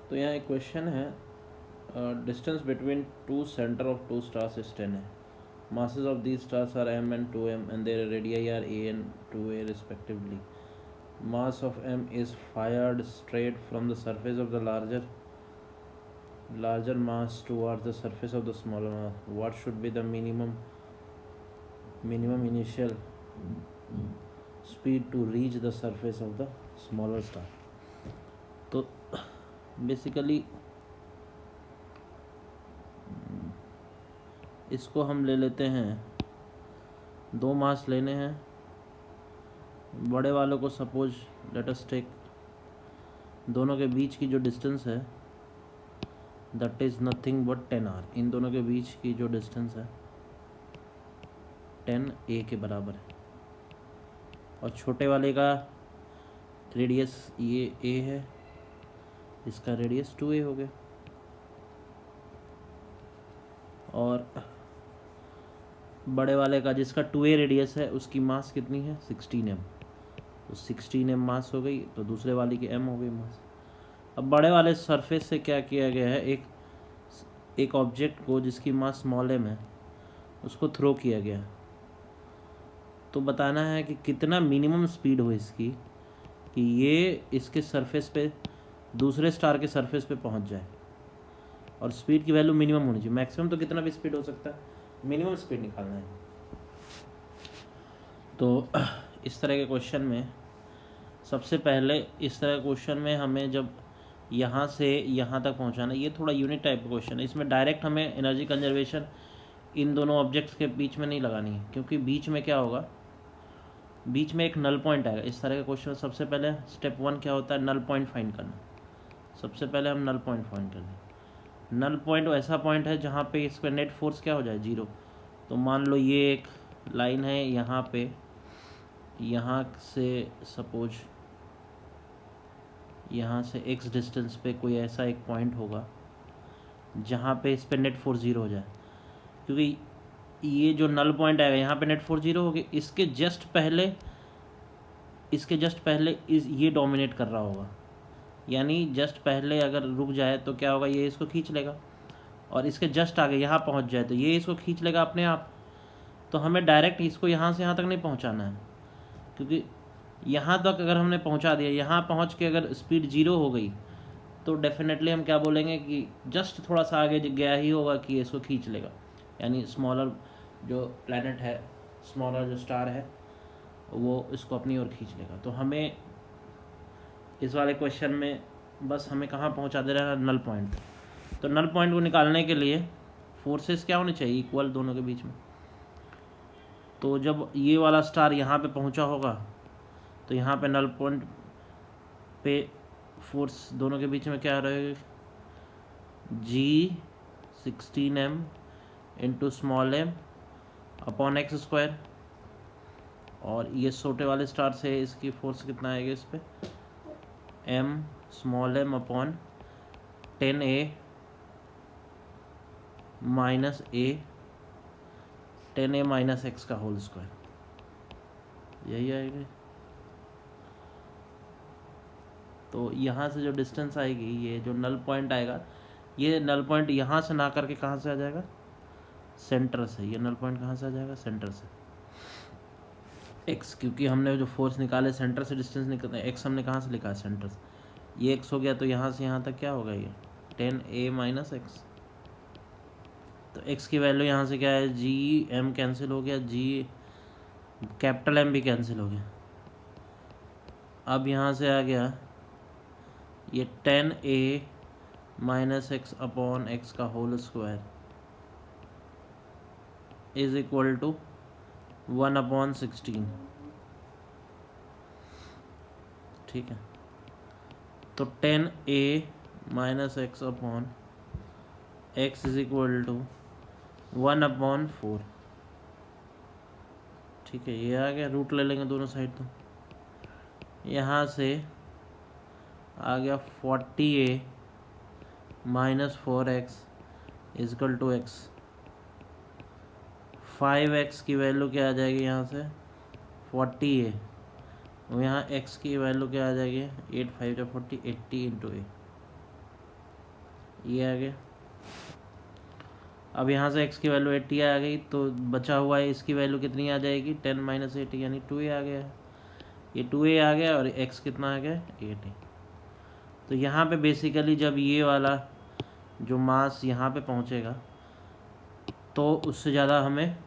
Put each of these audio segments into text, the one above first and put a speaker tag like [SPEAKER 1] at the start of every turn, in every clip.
[SPEAKER 1] तो यहाँ एक क्वेश्चन है, distance between two centre of two stars is 10 है. Masses of these stars are m and 2m and their radii are a and 2a respectively. Mass of m is fired straight from the surface of the larger mass towards the surface of the smaller mass. What should be the minimum initial speed to reach the surface of the smaller star? तो basically इसको हम ले लेते हैं, दो मास लेने हैं. बड़े वालों को सपोज लेट अस टेक, दोनों के बीच की जो डिस्टेंस है that is nothing but 10r. इन दोनों के बीच की जो डिस्टेंस है 10a के बराबर है. और छोटे वाले का रेडियस ये a है, इसका रेडियस 2a हो गया. और बड़े वाले का जिसका 2a रेडियस है उसकी मास कितनी है 16m. तो 16m मास हो गई, तो दूसरे वाले की m हो गई मास. अब बड़े वाले सरफेस से क्या किया गया है, एक ऑब्जेक्ट को जिसकी मास स्मॉल m है उसको थ्रो किया गया. तो बताना है कि कितना मिनिमम स्पीड हो इसकी कि ये इसके सरफेस पे दूसरे स्टार के सरफेस पे पहुंच जाए. और स्पीड की वैल्यू मिनिमम होनी चाहिए. मैक्सिमम तो कितना भी स्पीड हो सकता है, मिनिमम स्पीड निकालना है. तो इस तरह के क्वेश्चन में सबसे पहले इस तरह के क्वेश्चन में हमें जब यहाँ से यहाँ तक पहुँचाना, ये थोड़ा यूनिक टाइप का क्वेश्चन है. इसमें डायरेक्ट हमें एनर्जी कंजर्वेशन इन दोनों ऑब्जेक्ट्स के बीच में नहीं लगानी है, क्योंकि बीच में क्या होगा, बीच में एक नल पॉइंट आएगा. इस तरह के क्वेश्चन सबसे पहले स्टेप 1 क्या होता है, नल पॉइंट फाइंड करना. सबसे पहले हम नल पॉइंट फाइंड कर लें. नल पॉइंट ऐसा पॉइंट है जहाँ पे इस पर नेट फोर्स क्या हो जाए, 0. तो मान लो ये एक लाइन है यहाँ पे, यहाँ से सपोज यहाँ से x डिस्टेंस पे कोई ऐसा एक पॉइंट होगा जहाँ पे इस पर नेट फोर्स 0 हो जाए. क्योंकि ये जो नल पॉइंट आएगा यहाँ पे नेट फोर्स 0 हो गया, इसके जस्ट पहले ये डोमिनेट कर रहा होगा. यानी जस्ट पहले अगर रुक जाए तो क्या होगा, ये इसको खींच लेगा. और इसके जस्ट आगे यहाँ पहुँच जाए तो ये इसको खींच लेगा अपने आप. तो हमें डायरेक्ट इसको यहाँ से यहाँ तक नहीं पहुँचाना है, क्योंकि यहाँ तक अगर हमने पहुँचा दिया, यहाँ पहुँच के अगर स्पीड 0 हो गई तो डेफिनेटली हम क्या बोलेंगे कि जस्ट थोड़ा सा आगे गया ही होगा कि इसको खींच लेगा. यानी स्मॉलर जो प्लैनेट है, स्मॉलर जो स्टार है, वो इसको अपनी ओर खींच लेगा. तो हमें इस वाले क्वेश्चन में बस हमें कहाँ पहुँचा दे रहा है, नल पॉइंट. तो नल पॉइंट को निकालने के लिए फोर्सेस क्या होने चाहिए, इक्वल दोनों के बीच में. तो जब ये वाला स्टार यहाँ पे पहुँचा होगा तो यहाँ पे नल पॉइंट पे फोर्स दोनों के बीच में क्या रहेगा, G16m into small m upon x². और ये छोटे वाले स्टार से इसकी फोर्स कितना आएगा इस पर, m small m upon 10a minus a 10a minus x का होल स्क्वायर. यही आएगा. तो यहाँ से जो डिस्टेंस आएगी, ये जो नल पॉइंट आएगा, ये नल पॉइंट यहाँ से ना करके कहाँ से आ जाएगा, सेंटर से. ये नल पॉइंट कहाँ से आ जाएगा, सेंटर से. x, क्योंकि हमने जो फोर्स निकाले सेंटर से डिस्टेंस निकलता है, x हमने कहाँ से लिखा है, सेंटर से. ये x हो गया, तो यहाँ से यहाँ तक क्या होगा, ये 10a माइनस x. तो x की वैल्यू यहाँ से क्या है, m कैंसिल हो गया, कैपिटल M भी कैंसिल हो गया. अब यहाँ से आ गया ये 10a minus x upon x का whole square is equal to 1/16. ठीक है. तो 10a minus x upon x is equal to 1/4. ठीक है, ये आ गया. रूट ले लेंगे दोनों साइड. तो यहाँ से आ गया 40a minus 4x is equal to x. 5x की वैल्यू क्या आ जाएगी यहाँ से, 40a. और यहाँ x की वैल्यू क्या आ जाएगी, 8 5 40, 80 इंटू a. ये आ गया। अब यहाँ से x की वैल्यू 80 आ गई, तो बचा हुआ है इसकी वैल्यू कितनी आ जाएगी, 10 - 80 यानी 2a आ गया। ये 2a आ गया और x कितना आ गया, 8a। तो यहाँ पे बेसिकली जब ये वाला जो मास यहाँ पे पहुँचेगा तो उससे ज़्यादा हमें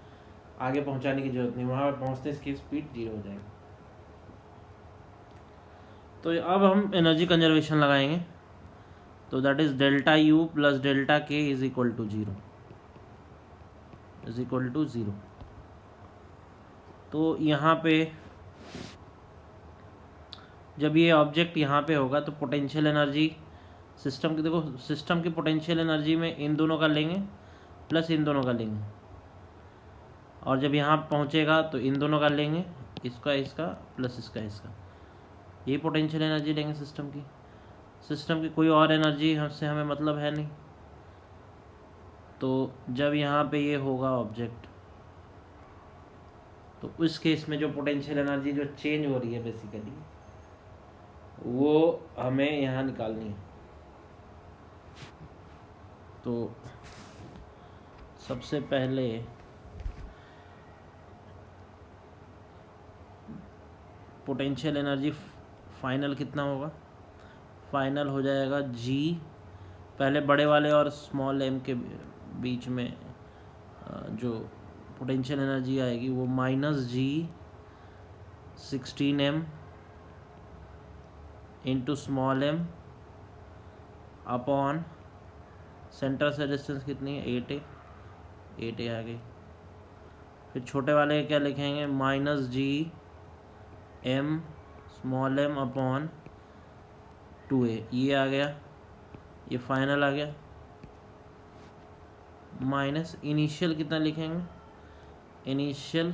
[SPEAKER 1] आगे पहुँचाने की ज़रूरत नहीं, वहाँ पर पहुँचते इसकी स्पीड 0 हो जाएगी। तो अब हम एनर्जी कंजर्वेशन लगाएंगे। तो that is delta U plus delta K is equal to 0, is equal to 0। तो यहाँ पे जब ये ऑब्जेक्ट यहाँ पे होगा तो पोटेंशियल एनर्जी सिस्टम की, देखो सिस्टम की पोटेंशियल एनर्जी में इन दोनों का लेंगे प्लस इन दोनों का लेंगे, और जब यहाँ पहुँचेगा तो इन दोनों का लेंगे, इसका इसका प्लस इसका इसका, ये पोटेंशियल एनर्जी लेंगे सिस्टम की। सिस्टम की कोई और एनर्जी हमसे हमें मतलब है नहीं। तो जब यहाँ पे ये होगा ऑब्जेक्ट, तो उस केस में जो पोटेंशियल एनर्जी जो चेंज हो रही है बेसिकली वो हमें यहाँ निकालनी है। तो सबसे पहले पोटेंशियल एनर्जी फाइनल कितना होगा, फाइनल हो जाएगा G, पहले बड़े वाले और स्मॉल m के बीच में जो पोटेंशियल एनर्जी आएगी वो -G 16m into small m upon centre से डिस्टेंस कितनी है, 8a, 8a आ गई। फिर छोटे वाले क्या लिखेंगे, -G m small m upon 2a, ये आ गया, ये फाइनल आ गया। माइनस इनिशियल कितना लिखेंगे, initial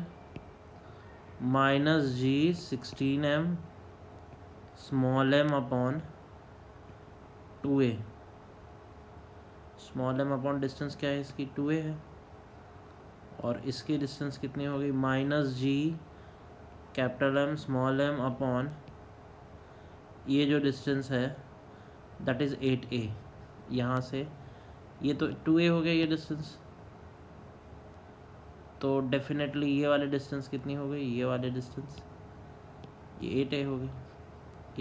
[SPEAKER 1] -G 16m small m upon 2a, small m upon distance क्या है इसकी, 2a है, और इसकी डिस्टेंस कितनी होगी, -G capital M small m upon ये जो डिस्टेंस है दैट इज़ 8a, यहाँ से ये तो 2a हो गया ये डिस्टेंस, तो डेफिनेटली ये वाली डिस्टेंस कितनी हो गई, ये वाली डिस्टेंस ये 8a हो गई,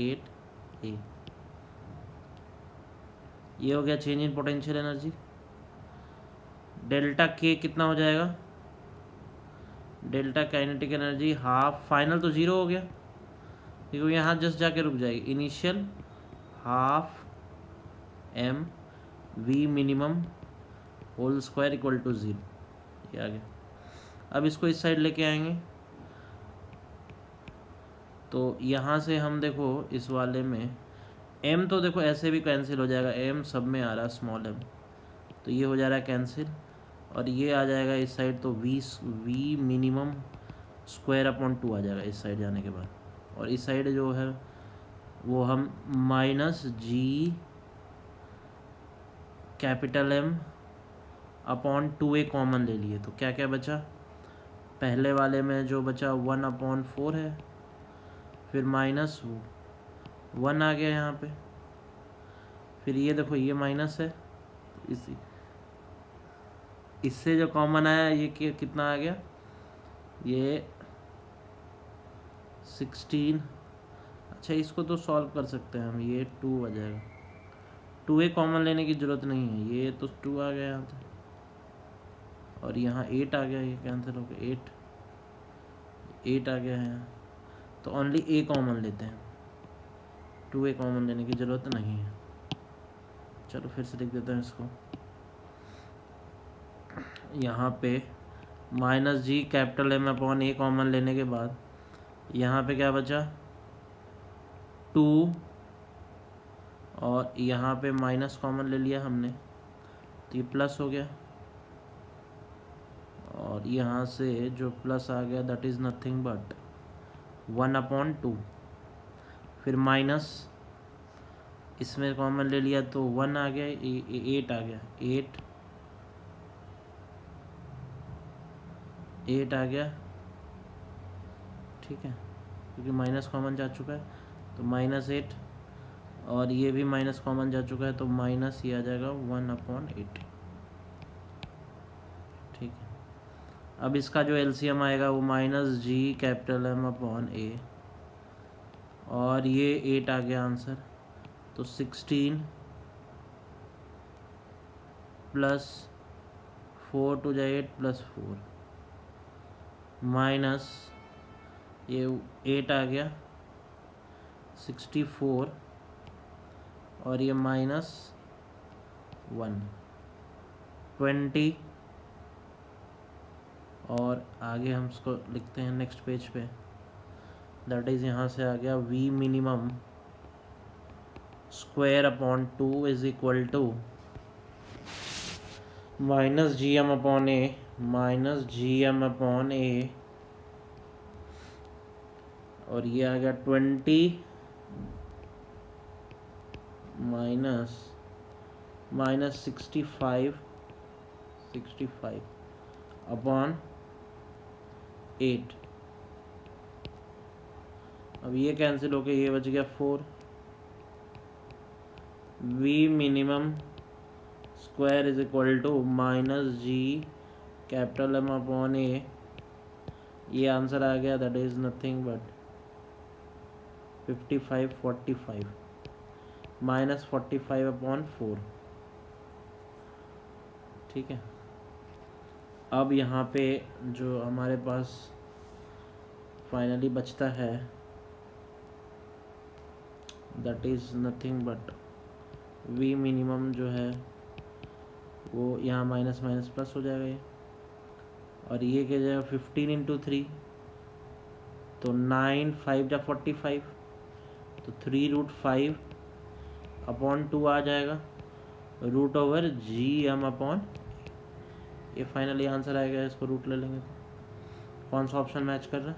[SPEAKER 1] 8a। ये हो गया change in potential energy. Delta K कितना हो जाएगा, delta kinetic energy half, final तो 0 हो गया क्योंकि यहाँ जस्ट जाके रुक जाएगी, initial half m v minimum whole square equal to 0, ये आ गया। अब इसको इस साइड लेके आएंगे, तो यहाँ से हम देखो इस वाले में m तो देखो ऐसे भी कैंसिल हो जाएगा, m सब में आ रहा है स्मॉल m, तो ये हो जा रहा है कैंसिल, और ये आ जाएगा इस साइड, तो v मिनिमम स्क्वायर अपॉन 2 आ जाएगा इस साइड जाने के बाद, और इस साइड जो है वो हम -G capital M upon 2a common ले लिए, तो क्या क्या बचा, पहले वाले में जो बचा 1/4 है, फिर -1 आ गया यहाँ पे, फिर ये देखो ये माइनस है, इसी इससे जो कॉमन आया ये कितना आ गया, ये 16। अच्छा इसको तो सॉल्व कर सकते हैं हम, ये 2 आ जाएगा, 2a कॉमन लेने की ज़रूरत नहीं है, ये तो 2 आ गया यहाँ से, और यहाँ 8 आ गया, ये कैंसिल हो गया, 8 आ गया है यहाँ, तो ओनली a कॉमन लेते हैं, 2a कॉमन लेने की ज़रूरत नहीं है। चलो फिर से लिख देते हैं इसको, यहाँ पे -G capital M upon a common लेने के बाद यहाँ पे क्या बचा, 2, और यहाँ पे माइनस कॉमन ले लिया हमने, तो ये प्लस हो गया, और यहाँ से जो प्लस आ गया दैट इज़ नथिंग बट 1/2, फिर माइनस इसमें कॉमन ले लिया तो 1 आ गया, 8 आ गया, 8 आ गया, ठीक है, क्योंकि माइनस कॉमन जा चुका है, तो -8, और ये भी माइनस कॉमन जा चुका है, तो माइनस ये आ जाएगा 1/8। ठीक है, अब इसका जो एलसीएम आएगा वो -G(M)/A, और ये 8 आ गया आंसर। तो 16 प्लस 4 टू जा 8 प्लस 4 माइनस ये 8 आ गया 64, और ये -1 20, और आगे हम इसको लिखते हैं नेक्स्ट पेज पे। दैट इज़ यहाँ से आ गया V minimum (2) is equal to -GM/A -GM/A, और ये आ गया 20 माइनस 65 अपॉन 8। अब ये कैंसिल होके ये बच गया 4। V minimum square is equal to -G(M)/A, ये आंसर आ गया। That is nothing but 45 minus 45/4। ठीक है, अब यहाँ पे जो हमारे पास फाइनली बचता है that is nothing but V minimum जो है वो यहाँ माइनस माइनस प्लस हो जाएगा ये, और ये क्या जाएगा 15 × 3, तो 9 5 जा 45, तो 3√5/2 आ जाएगा √G(M)/, ये फाइनली आंसर आएगा। इसको रूट ले लेंगे, कौन सा ऑप्शन मैच कर रहा है?